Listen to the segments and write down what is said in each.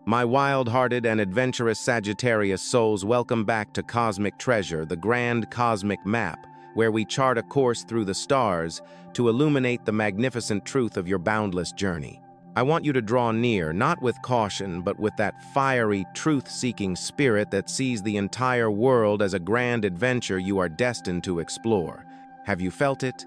My wild-hearted and adventurous Sagittarius souls, welcome back to Cosmic Treasure, the grand cosmic map, where we chart a course through the stars to illuminate the magnificent truth of your boundless journey. I want you to draw near, not with caution, but with that fiery, truth-seeking spirit that sees the entire world as a grand adventure you are destined to explore. Have you felt it?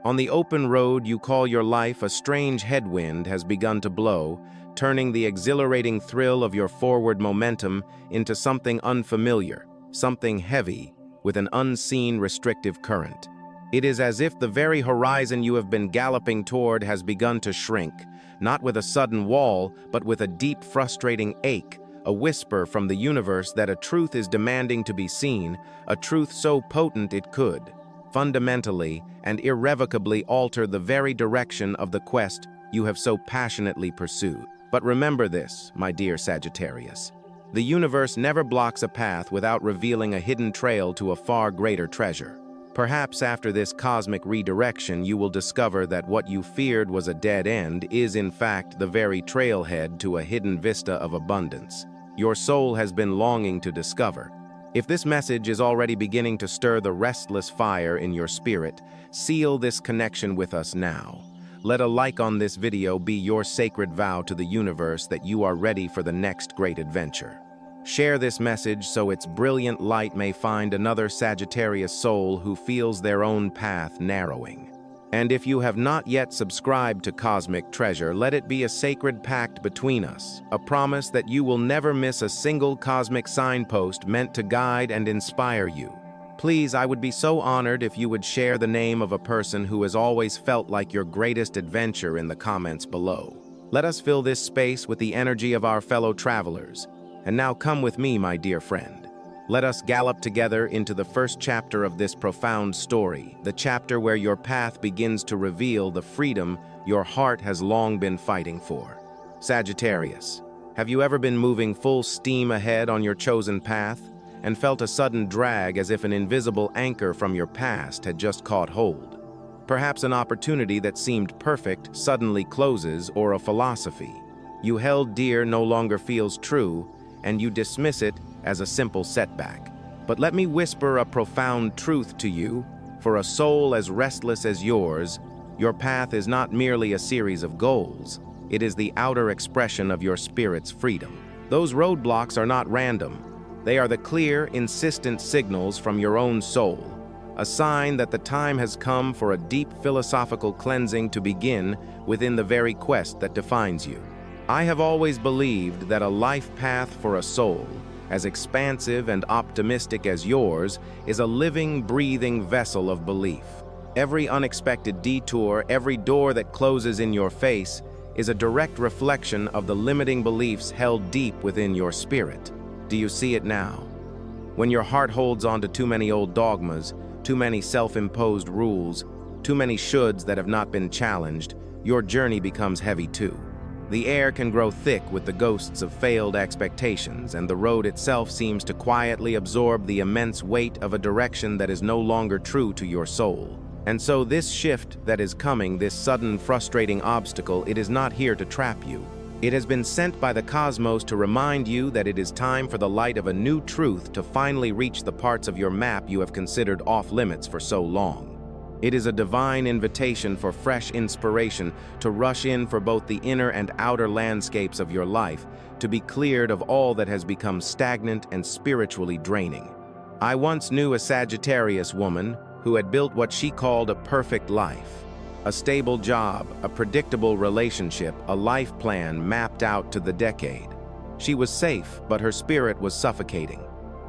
On the open road you call your life, a strange headwind has begun to blow, turning the exhilarating thrill of your forward momentum into something unfamiliar, something heavy, with an unseen restrictive current. It is as if the very horizon you have been galloping toward has begun to shrink, not with a sudden wall, but with a deep, frustrating ache, a whisper from the universe that a truth is demanding to be seen, a truth so potent it could, fundamentally and irrevocably alter the very direction of the quest you have so passionately pursued. But remember this, my dear Sagittarius. The universe never blocks a path without revealing a hidden trail to a far greater treasure. Perhaps after this cosmic redirection, you will discover that what you feared was a dead end is in fact the very trailhead to a hidden vista of abundance your soul has been longing to discover. If this message is already beginning to stir the restless fire in your spirit, seal this connection with us now. Let a like on this video be your sacred vow to the universe that you are ready for the next great adventure. Share this message so its brilliant light may find another Sagittarius soul who feels their own path narrowing. And if you have not yet subscribed to Cosmic Treasure, let it be a sacred pact between us, a promise that you will never miss a single cosmic signpost meant to guide and inspire you. Please, I would be so honored if you would share the name of a person who has always felt like your greatest adventure in the comments below. Let us fill this space with the energy of our fellow travelers. And now come with me, my dear friend. Let us gallop together into the first chapter of this profound story, the chapter where your path begins to reveal the freedom your heart has long been fighting for. Sagittarius, have you ever been moving full steam ahead on your chosen path and felt a sudden drag as if an invisible anchor from your past had just caught hold? Perhaps an opportunity that seemed perfect suddenly closes, or a philosophy you held dear no longer feels true, and you dismiss it as a simple setback. But let me whisper a profound truth to you. For a soul as restless as yours, your path is not merely a series of goals. It is the outer expression of your spirit's freedom. Those roadblocks are not random. They are the clear, insistent signals from your own soul, a sign that the time has come for a deep philosophical cleansing to begin within the very quest that defines you. I have always believed that a life path for a soul, as expansive and optimistic as yours, is a living, breathing vessel of belief. Every unexpected detour, every door that closes in your face, is a direct reflection of the limiting beliefs held deep within your spirit. Do you see it now? When your heart holds on to too many old dogmas, too many self-imposed rules, too many shoulds that have not been challenged, your journey becomes heavy too. The air can grow thick with the ghosts of failed expectations, and the road itself seems to quietly absorb the immense weight of a direction that is no longer true to your soul. And so this shift that is coming, this sudden frustrating obstacle, it is not here to trap you. It has been sent by the cosmos to remind you that it is time for the light of a new truth to finally reach the parts of your map you have considered off-limits for so long. It is a divine invitation for fresh inspiration to rush in for both the inner and outer landscapes of your life, to be cleared of all that has become stagnant and spiritually draining. I once knew a Sagittarius woman who had built what she called a perfect life. A stable job, a predictable relationship, a life plan mapped out to the decade. She was safe, but her spirit was suffocating.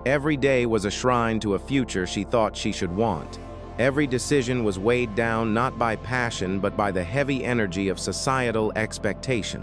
Every day was a shrine to a future she thought she should want. Every decision was weighed down not by passion but by the heavy energy of societal expectation.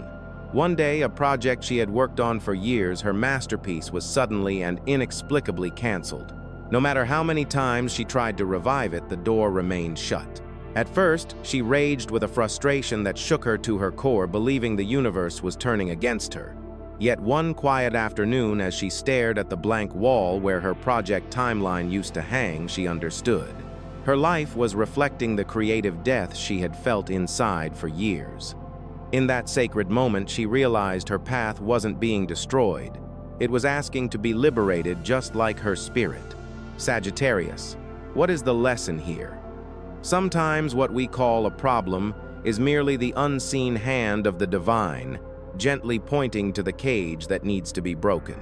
One day, a project she had worked on for years, her masterpiece, was suddenly and inexplicably canceled. No matter how many times she tried to revive it, the door remained shut. At first, she raged with a frustration that shook her to her core, believing the universe was turning against her. Yet one quiet afternoon, as she stared at the blank wall where her project timeline used to hang, she understood. Her life was reflecting the creative death she had felt inside for years. In that sacred moment, she realized her path wasn't being destroyed. It was asking to be liberated just like her spirit. Sagittarius, what is the lesson here? Sometimes what we call a problem is merely the unseen hand of the divine, gently pointing to the cage that needs to be broken.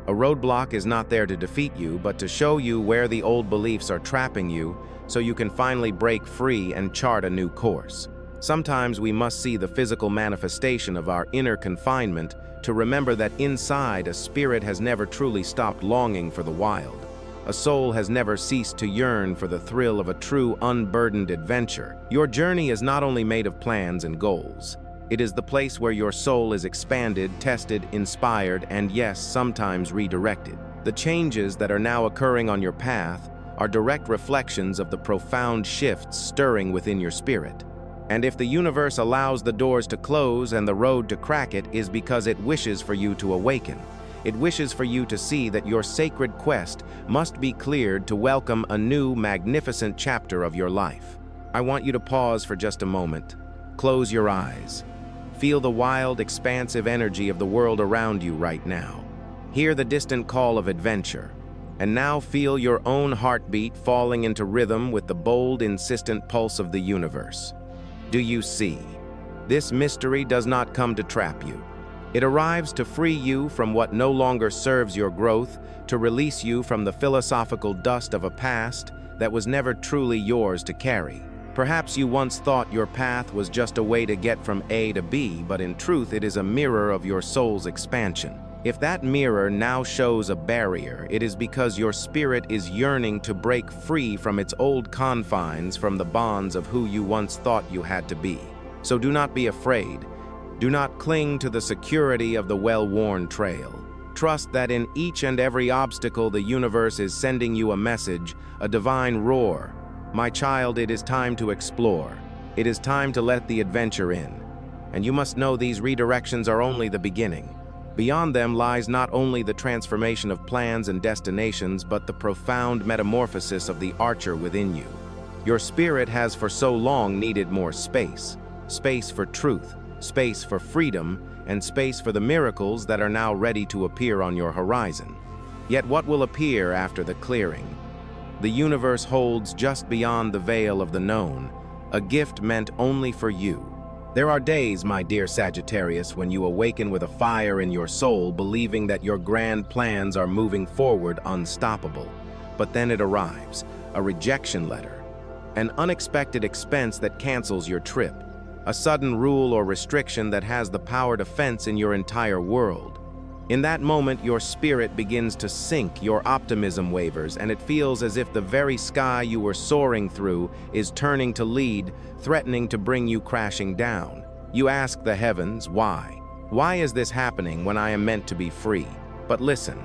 A roadblock is not there to defeat you, but to show you where the old beliefs are trapping you so you can finally break free and chart a new course. Sometimes we must see the physical manifestation of our inner confinement to remember that inside, a spirit has never truly stopped longing for the wild. A soul has never ceased to yearn for the thrill of a true, unburdened adventure. Your journey is not only made of plans and goals. It is the place where your soul is expanded, tested, inspired, and yes, sometimes redirected. The changes that are now occurring on your path are direct reflections of the profound shifts stirring within your spirit. And if the universe allows the doors to close and the road to crack, it is because it wishes for you to awaken. It wishes for you to see that your sacred quest must be cleared to welcome a new, magnificent chapter of your life. I want you to pause for just a moment. Close your eyes. Feel the wild, expansive energy of the world around you right now. Hear the distant call of adventure. And now feel your own heartbeat falling into rhythm with the bold, insistent pulse of the universe. Do you see? This mystery does not come to trap you. It arrives to free you from what no longer serves your growth, to release you from the philosophical dust of a past that was never truly yours to carry. Perhaps you once thought your path was just a way to get from A to B, but in truth it is a mirror of your soul's expansion. If that mirror now shows a barrier, it is because your spirit is yearning to break free from its old confines, from the bonds of who you once thought you had to be. So do not be afraid. Do not cling to the security of the well-worn trail. Trust that in each and every obstacle the universe is sending you a message, a divine roar. My child, it is time to explore. It is time to let the adventure in. And you must know these redirections are only the beginning. Beyond them lies not only the transformation of plans and destinations, but the profound metamorphosis of the archer within you. Your spirit has for so long needed more space. Space for truth, space for freedom, and space for the miracles that are now ready to appear on your horizon. Yet what will appear after the clearing? The universe holds just beyond the veil of the known, a gift meant only for you. There are days, my dear Sagittarius, when you awaken with a fire in your soul, believing that your grand plans are moving forward unstoppable. But then it arrives, a rejection letter, an unexpected expense that cancels your trip, a sudden rule or restriction that has the power to fence in your entire world. In that moment, your spirit begins to sink, your optimism wavers, and it feels as if the very sky you were soaring through is turning to lead, threatening to bring you crashing down. You ask the heavens, why? Why is this happening when I am meant to be free? But listen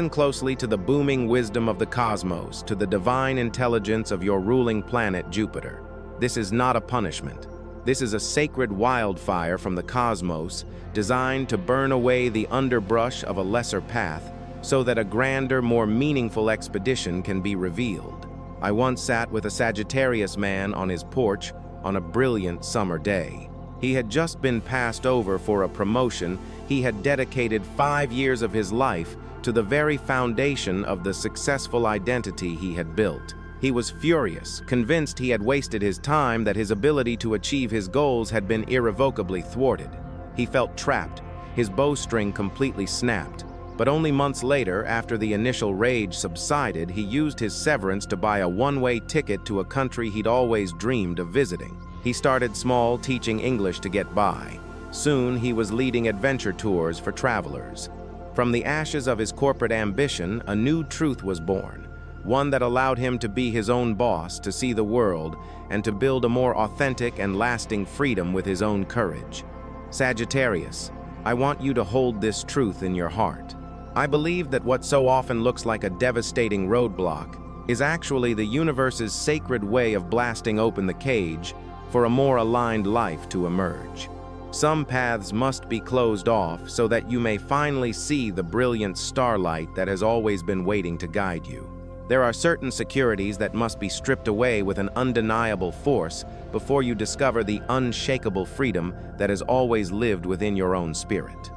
closely to the booming wisdom of the cosmos, to the divine intelligence of your ruling planet, Jupiter. This is not a punishment. This is a sacred wildfire from the cosmos, designed to burn away the underbrush of a lesser path, so that a grander, more meaningful expedition can be revealed. I once sat with a Sagittarius man on his porch on a brilliant summer day. He had just been passed over for a promotion. He had dedicated 5 years of his life to the very foundation of the successful identity he had built. He was furious, convinced he had wasted his time, that his ability to achieve his goals had been irrevocably thwarted. He felt trapped, his bowstring completely snapped. But only months later, after the initial rage subsided, he used his severance to buy a one-way ticket to a country he'd always dreamed of visiting. He started small, teaching English to get by. Soon he was leading adventure tours for travelers. From the ashes of his corporate ambition, a new truth was born. One that allowed him to be his own boss, to see the world, and to build a more authentic and lasting freedom with his own courage. Sagittarius, I want you to hold this truth in your heart. I believe that what so often looks like a devastating roadblock is actually the universe's sacred way of blasting open the cage for a more aligned life to emerge. Some paths must be closed off so that you may finally see the brilliant starlight that has always been waiting to guide you. There are certain securities that must be stripped away with an undeniable force before you discover the unshakable freedom that has always lived within your own spirit.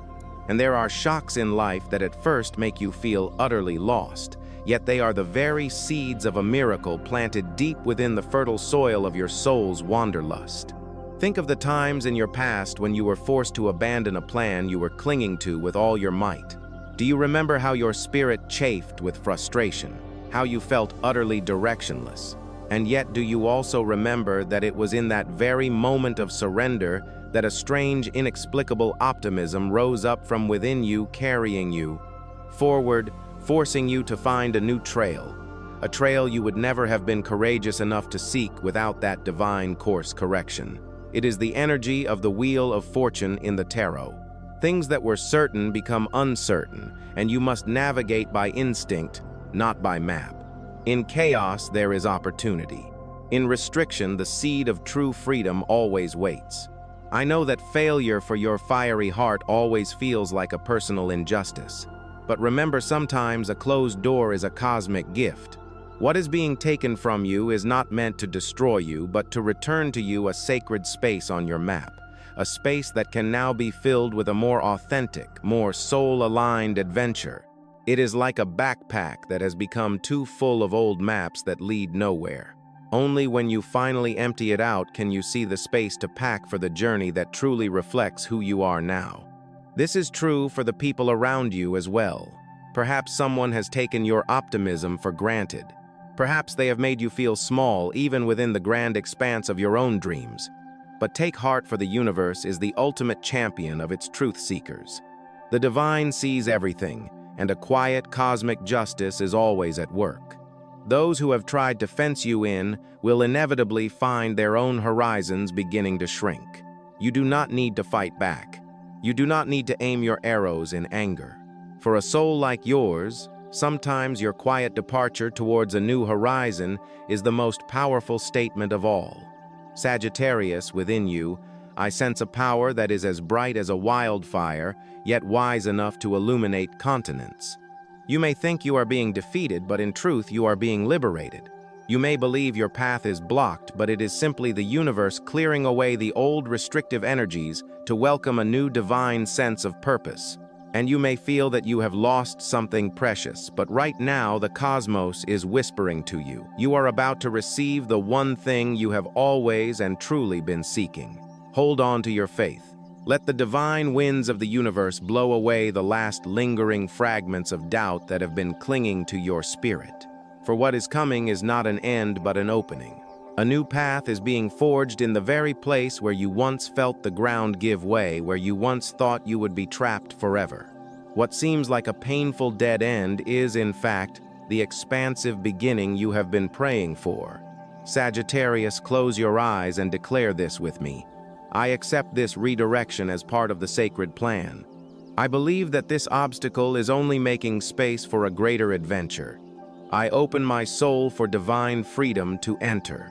And there are shocks in life that at first make you feel utterly lost, yet they are the very seeds of a miracle planted deep within the fertile soil of your soul's wanderlust. Think of the times in your past when you were forced to abandon a plan you were clinging to with all your might. Do you remember how your spirit chafed with frustration, how you felt utterly directionless? And yet, do you also remember that it was in that very moment of surrender that a strange, inexplicable optimism rose up from within you, carrying you forward, forcing you to find a new trail, a trail you would never have been courageous enough to seek without that divine course correction? It is the energy of the wheel of fortune in the tarot. Things that were certain become uncertain, and you must navigate by instinct, not by map. In chaos, there is opportunity. In restriction, the seed of true freedom always waits. I know that failure for your fiery heart always feels like a personal injustice. But remember, sometimes a closed door is a cosmic gift. What is being taken from you is not meant to destroy you, but to return to you a sacred space on your map. A space that can now be filled with a more authentic, more soul-aligned adventure. It is like a backpack that has become too full of old maps that lead nowhere. Only when you finally empty it out can you see the space to pack for the journey that truly reflects who you are now. This is true for the people around you as well. Perhaps someone has taken your optimism for granted. Perhaps they have made you feel small even within the grand expanse of your own dreams. But take heart, for the universe is the ultimate champion of its truth seekers. The divine sees everything, and a quiet cosmic justice is always at work. Those who have tried to fence you in will inevitably find their own horizons beginning to shrink. You do not need to fight back. You do not need to aim your arrows in anger. For a soul like yours, sometimes your quiet departure towards a new horizon is the most powerful statement of all. Sagittarius, within you, I sense a power that is as bright as a wildfire, yet wise enough to illuminate continents. You may think you are being defeated, but in truth you are being liberated. You may believe your path is blocked, but it is simply the universe clearing away the old restrictive energies to welcome a new divine sense of purpose. And you may feel that you have lost something precious, but right now the cosmos is whispering to you. You are about to receive the one thing you have always and truly been seeking. Hold on to your faith. Let the divine winds of the universe blow away the last lingering fragments of doubt that have been clinging to your spirit. For what is coming is not an end but an opening. A new path is being forged in the very place where you once felt the ground give way, where you once thought you would be trapped forever. What seems like a painful dead end is, in fact, the expansive beginning you have been praying for. Sagittarius, close your eyes and declare this with me. I accept this redirection as part of the sacred plan. I believe that this obstacle is only making space for a greater adventure. I open my soul for divine freedom to enter.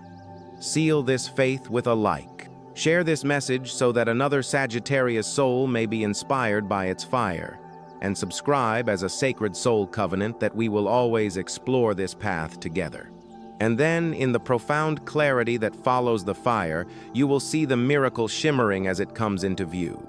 Seal this faith with a like. Share this message so that another Sagittarius soul may be inspired by its fire. And subscribe as a sacred soul covenant that we will always explore this path together. And then, in the profound clarity that follows the fire, you will see the miracle shimmering as it comes into view.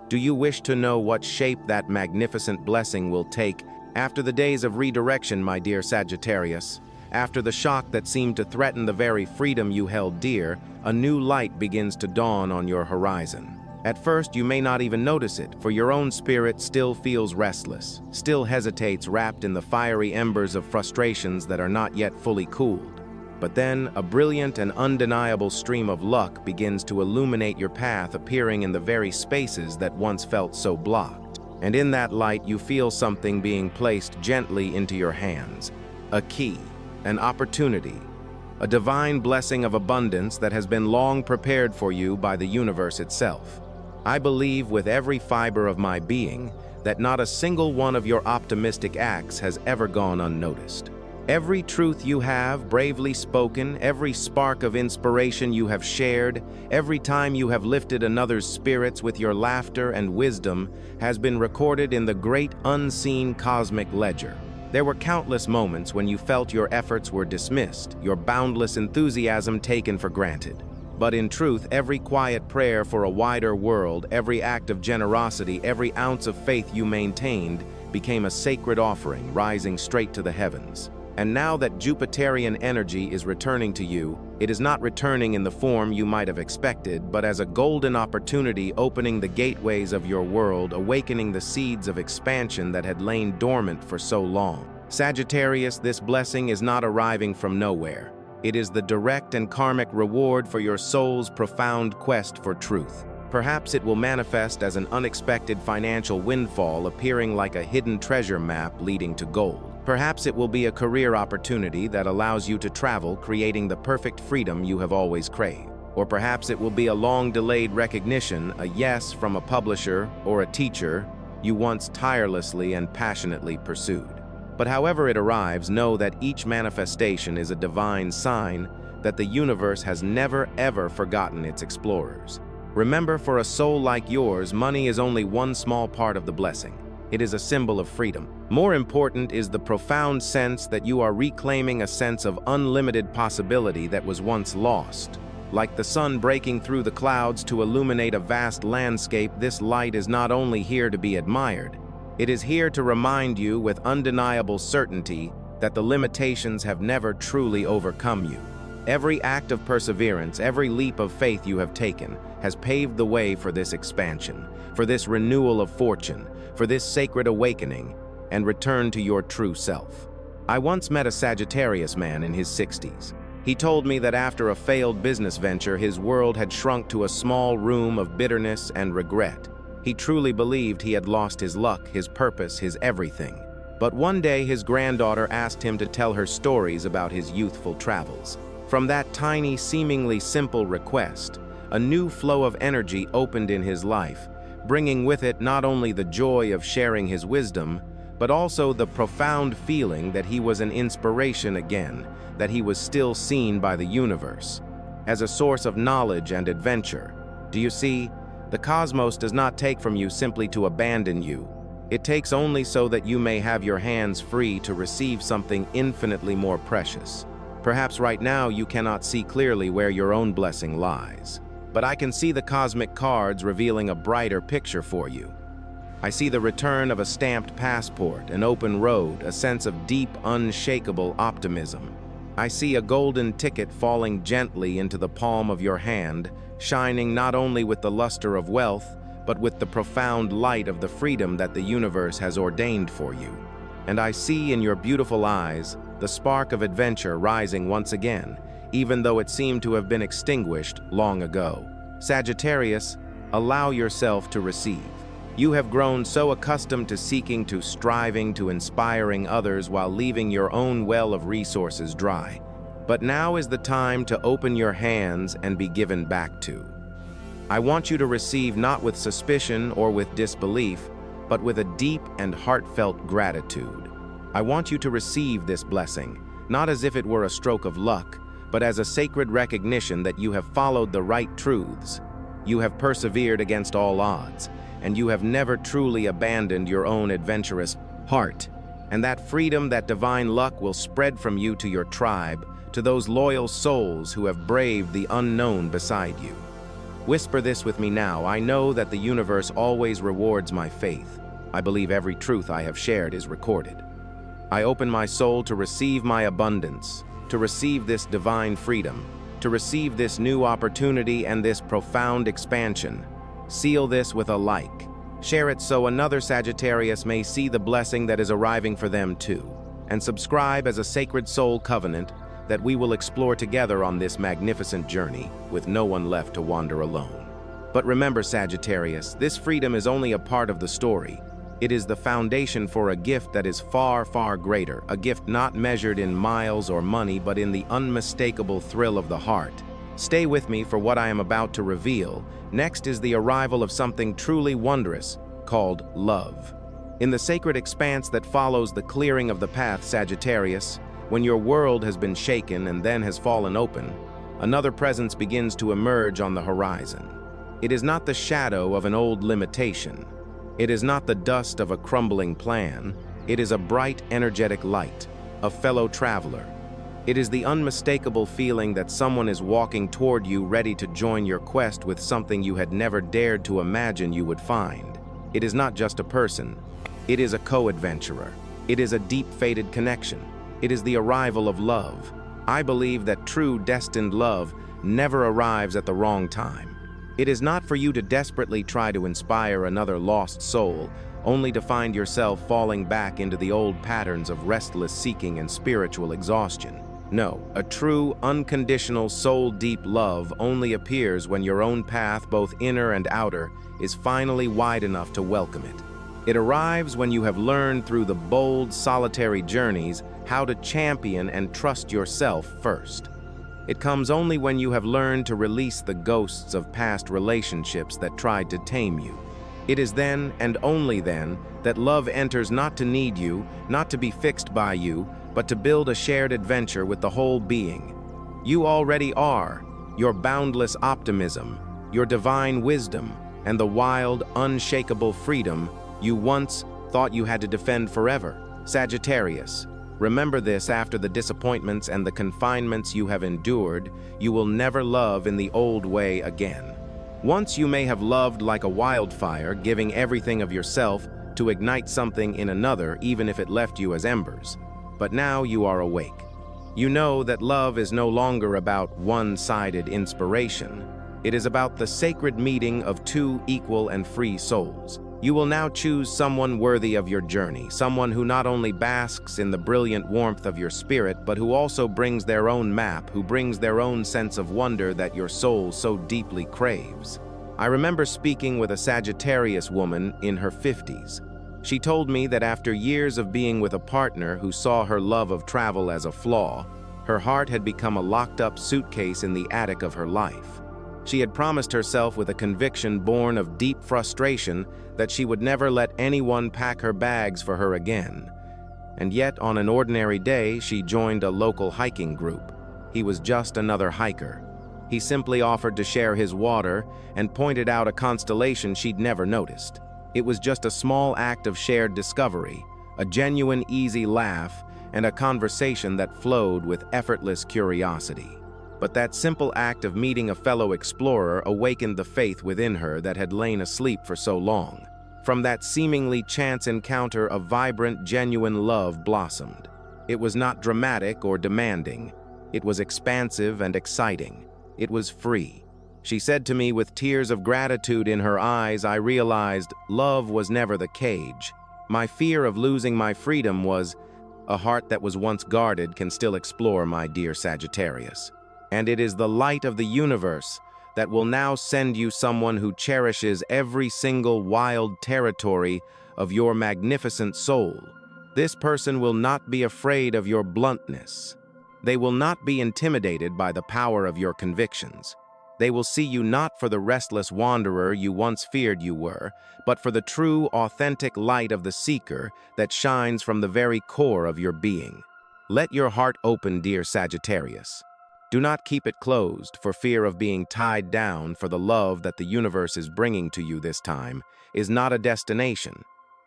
Do you wish to know what shape that magnificent blessing will take after the days of redirection, my dear Sagittarius? After the shock that seemed to threaten the very freedom you held dear, a new light begins to dawn on your horizon. At first, you may not even notice it, for your own spirit still feels restless, still hesitates wrapped in the fiery embers of frustrations that are not yet fully cooled. But then, a brilliant and undeniable stream of luck begins to illuminate your path, appearing in the very spaces that once felt so blocked. And in that light, you feel something being placed gently into your hands. A key, an opportunity, a divine blessing of abundance that has been long prepared for you by the universe itself. I believe with every fiber of my being that not a single one of your optimistic acts has ever gone unnoticed. Every truth you have bravely spoken, every spark of inspiration you have shared, every time you have lifted another's spirits with your laughter and wisdom has been recorded in the great unseen cosmic ledger. There were countless moments when you felt your efforts were dismissed, your boundless enthusiasm taken for granted. But in truth, every quiet prayer for a wider world, every act of generosity, every ounce of faith you maintained became a sacred offering, rising straight to the heavens. And now that Jupiterian energy is returning to you, it is not returning in the form you might have expected, but as a golden opportunity opening the gateways of your world, awakening the seeds of expansion that had lain dormant for so long. Sagittarius, this blessing is not arriving from nowhere. It is the direct and karmic reward for your soul's profound quest for truth. Perhaps it will manifest as an unexpected financial windfall, appearing like a hidden treasure map leading to gold. Perhaps it will be a career opportunity that allows you to travel, creating the perfect freedom you have always craved. Or perhaps it will be a long-delayed recognition, a yes from a publisher or a teacher you once tirelessly and passionately pursued. But however it arrives, know that each manifestation is a divine sign that the universe has never ever forgotten its explorers. Remember, for a soul like yours, money is only one small part of the blessing. It is a symbol of freedom. More important is the profound sense that you are reclaiming a sense of unlimited possibility that was once lost. Like the sun breaking through the clouds to illuminate a vast landscape, this light is not only here to be admired, it is here to remind you with undeniable certainty that the limitations have never truly overcome you. Every act of perseverance, every leap of faith you have taken has paved the way for this expansion, for this renewal of fortune, for this sacred awakening and return to your true self. I once met a Sagittarius man in his 60s. He told me that after a failed business venture, his world had shrunk to a small room of bitterness and regret. He truly believed he had lost his luck, his purpose, his everything. But one day his granddaughter asked him to tell her stories about his youthful travels. From that tiny, seemingly simple request, a new flow of energy opened in his life, bringing with it not only the joy of sharing his wisdom, but also the profound feeling that he was an inspiration again, that he was still seen by the universe as a source of knowledge and adventure. Do you see? The cosmos does not take from you simply to abandon you. It takes only so that you may have your hands free to receive something infinitely more precious. Perhaps right now you cannot see clearly where your own blessing lies, but I can see the cosmic cards revealing a brighter picture for you. I see the return of a stamped passport, an open road, a sense of deep, unshakable optimism. I see a golden ticket falling gently into the palm of your hand, shining not only with the luster of wealth, but with the profound light of the freedom that the universe has ordained for you. And I see in your beautiful eyes the spark of adventure rising once again, even though it seemed to have been extinguished long ago. Sagittarius, allow yourself to receive. You have grown so accustomed to seeking, to striving, to inspiring others while leaving your own well of resources dry. But now is the time to open your hands and be given back to. I want you to receive not with suspicion or with disbelief, but with a deep and heartfelt gratitude. I want you to receive this blessing, not as if it were a stroke of luck, but as a sacred recognition that you have followed the right truths. You have persevered against all odds, and you have never truly abandoned your own adventurous heart. And that freedom, that divine luck will spread from you to your tribe, to those loyal souls who have braved the unknown beside you. Whisper this with me now. I know that the universe always rewards my faith. I believe every truth I have shared is recorded. I open my soul to receive my abundance, to receive this divine freedom, to receive this new opportunity and this profound expansion. Seal this with a like. Share it so another Sagittarius may see the blessing that is arriving for them too. And subscribe as a sacred soul covenant that we will explore together on this magnificent journey with no one left to wander alone. But remember, Sagittarius, this freedom is only a part of the story. It is the foundation for a gift that is far, far greater, a gift not measured in miles or money, but in the unmistakable thrill of the heart. Stay with me for what I am about to reveal. Next is the arrival of something truly wondrous called love. In the sacred expanse that follows the clearing of the path, Sagittarius, when your world has been shaken and then has fallen open, another presence begins to emerge on the horizon. It is not the shadow of an old limitation. It is not the dust of a crumbling plan. It is a bright, energetic light, a fellow traveler. It is the unmistakable feeling that someone is walking toward you ready to join your quest with something you had never dared to imagine you would find. It is not just a person. It is a co-adventurer. It is a deep-fated connection. It is the arrival of love. I believe that true destined love never arrives at the wrong time. It is not for you to desperately try to inspire another lost soul, only to find yourself falling back into the old patterns of restless seeking and spiritual exhaustion. No, a true, unconditional, soul-deep love only appears when your own path, both inner and outer, is finally wide enough to welcome it. It arrives when you have learned through the bold, solitary journeys how to champion and trust yourself first. It comes only when you have learned to release the ghosts of past relationships that tried to tame you. It is then, and only then, that love enters not to need you, not to be fixed by you, but to build a shared adventure with the whole being. You already are, your boundless optimism, your divine wisdom, and the wild, unshakable freedom you once thought you had to defend forever. Sagittarius, remember this: after the disappointments and the confinements you have endured, you will never love in the old way again. Once you may have loved like a wildfire, giving everything of yourself to ignite something in another, even if it left you as embers. But now you are awake. You know that love is no longer about one-sided inspiration. It is about the sacred meeting of two equal and free souls. You will now choose someone worthy of your journey, someone who not only basks in the brilliant warmth of your spirit, but who also brings their own map, who brings their own sense of wonder that your soul so deeply craves. I remember speaking with a Sagittarius woman in her 50s. She told me that after years of being with a partner who saw her love of travel as a flaw, her heart had become a locked-up suitcase in the attic of her life. She had promised herself with a conviction born of deep frustration that she would never let anyone pack her bags for her again. And yet, on an ordinary day, she joined a local hiking group. He was just another hiker. He simply offered to share his water and pointed out a constellation she'd never noticed. It was just a small act of shared discovery, a genuine easy laugh, and a conversation that flowed with effortless curiosity. But that simple act of meeting a fellow explorer awakened the faith within her that had lain asleep for so long. From that seemingly chance encounter, a vibrant, genuine love blossomed. It was not dramatic or demanding. It was expansive and exciting. It was free. She said to me with tears of gratitude in her eyes, I realized love was never the cage. My fear of losing my freedom was, a heart that was once guarded can still explore, my dear Sagittarius. And it is the light of the universe that will now send you someone who cherishes every single wild territory of your magnificent soul. This person will not be afraid of your bluntness. They will not be intimidated by the power of your convictions. They will see you not for the restless wanderer you once feared you were, but for the true, authentic light of the seeker that shines from the very core of your being. Let your heart open, dear Sagittarius. Do not keep it closed for fear of being tied down, for the love that the universe is bringing to you this time is not a destination.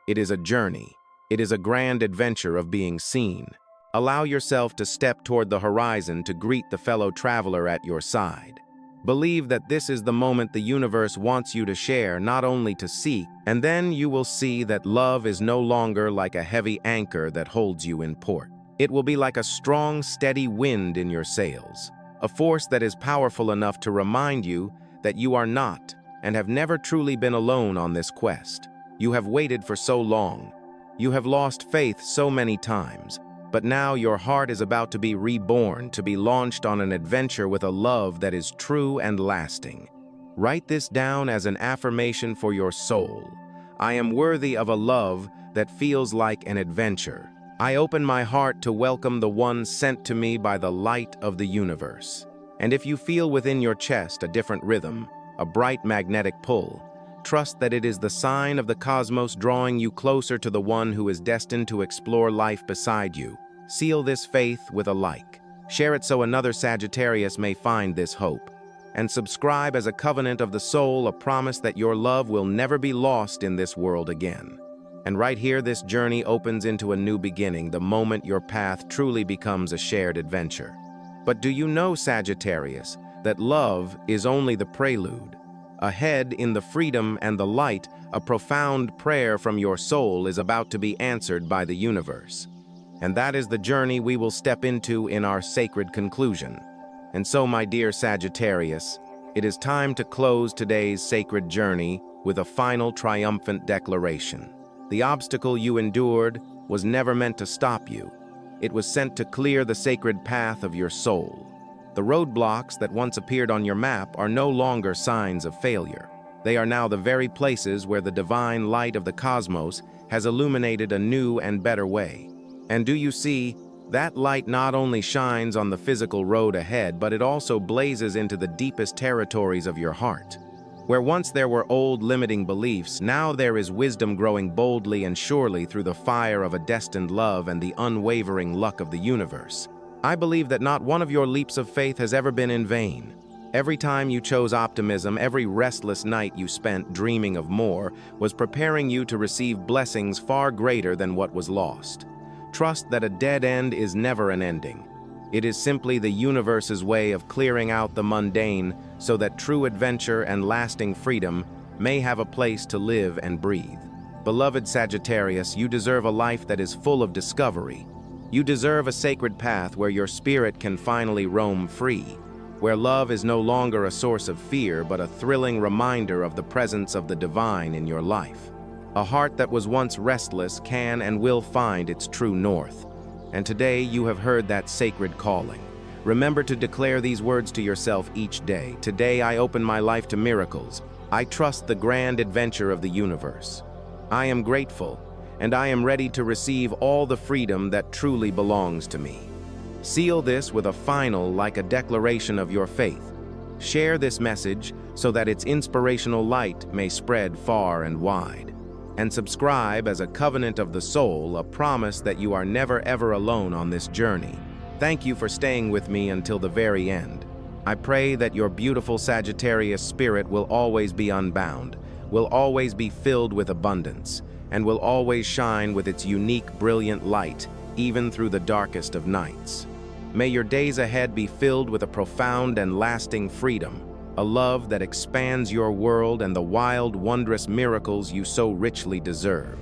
It is a journey. It is a grand adventure of being seen. Allow yourself to step toward the horizon to greet the fellow traveler at your side. Believe that this is the moment the universe wants you to share, not only to seek, and then you will see that love is no longer like a heavy anchor that holds you in port. It will be like a strong, steady wind in your sails, a force that is powerful enough to remind you that you are not and have never truly been alone on this quest. You have waited for so long. You have lost faith so many times. But now your heart is about to be reborn, to be launched on an adventure with a love that is true and lasting. Write this down as an affirmation for your soul. I am worthy of a love that feels like an adventure. I open my heart to welcome the one sent to me by the light of the universe. And if you feel within your chest a different rhythm, a bright magnetic pull, trust that it is the sign of the cosmos drawing you closer to the one who is destined to explore life beside you. Seal this faith with a like. Share it so another Sagittarius may find this hope. And subscribe as a covenant of the soul, a promise that your love will never be lost in this world again. And right here, this journey opens into a new beginning, the moment your path truly becomes a shared adventure. But do you know, Sagittarius, that love is only the prelude? Ahead, in the freedom and the light, a profound prayer from your soul is about to be answered by the universe. And that is the journey we will step into in our sacred conclusion. And so, my dear Sagittarius, it is time to close today's sacred journey with a final triumphant declaration. The obstacle you endured was never meant to stop you. It was sent to clear the sacred path of your soul. The roadblocks that once appeared on your map are no longer signs of failure. They are now the very places where the divine light of the cosmos has illuminated a new and better way. And do you see, that light not only shines on the physical road ahead, but it also blazes into the deepest territories of your heart. Where once there were old limiting beliefs, now there is wisdom growing boldly and surely through the fire of a destined love and the unwavering luck of the universe. I believe that not one of your leaps of faith has ever been in vain. Every time you chose optimism, every restless night you spent dreaming of more, was preparing you to receive blessings far greater than what was lost. Trust that a dead end is never an ending. It is simply the universe's way of clearing out the mundane so that true adventure and lasting freedom may have a place to live and breathe. Beloved Sagittarius, you deserve a life that is full of discovery. You deserve a sacred path where your spirit can finally roam free, where love is no longer a source of fear but a thrilling reminder of the presence of the divine in your life. A heart that was once restless can and will find its true north. And today you have heard that sacred calling. Remember to declare these words to yourself each day. Today I open my life to miracles. I trust the grand adventure of the universe. I am grateful, and I am ready to receive all the freedom that truly belongs to me. Seal this with a final, like a declaration of your faith. Share this message so that its inspirational light may spread far and wide. And subscribe as a covenant of the soul, a promise that you are never ever alone on this journey. Thank you for staying with me until the very end. I pray that your beautiful Sagittarius spirit will always be unbound, will always be filled with abundance, and will always shine with its unique, brilliant light, even through the darkest of nights. May your days ahead be filled with a profound and lasting freedom, a love that expands your world and the wild, wondrous miracles you so richly deserve.